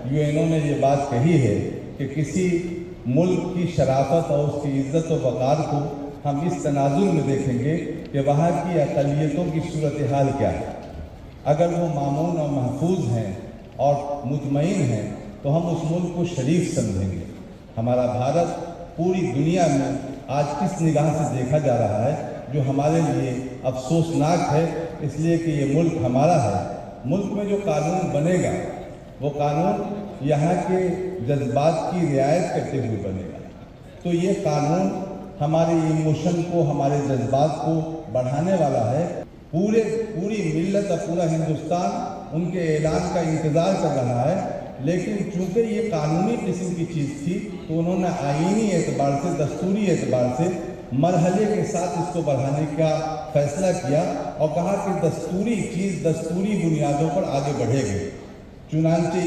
UNO ने ये बात कही है कि किसी मुल्क की शराफत और उसकी इज़्ज़त व वक़ार को हम इस तनाजुर में देखेंगे कि वहाँ की अक़लियतों की सूरत हाल क्या है। अगर वो मामून और महफूज हैं और मुतमईन हैं तो हम उस मुल्क को शरीफ समझेंगे। हमारा भारत पूरी दुनिया में आज किस निगाह से देखा जा रहा है, जो हमारे लिए अफसोसनाक है, इसलिए कि ये मुल्क हमारा है। मुल्क में जो कानून बनेगा वो कानून यहाँ के जज्बात की रियायत करते हुए बनेगा। तो ये कानून हमारे इमोशन को, हमारे जज्बात को बढ़ाने वाला है। पूरी मिल्लत और पूरा हिंदुस्तान उनके ऐलान का इंतज़ार कर रहा है, लेकिन चूँकि ये कानूनी किस्म की चीज़ थी तो उन्होंने आईनी एतबार से, दस्तूरी एतबार से मरहले के साथ इसको बढ़ाने का फ़ैसला किया और कहा कि दस्तूरी चीज़ दस्तूरी बुनियादों पर आगे बढ़ेगी। चुनांचे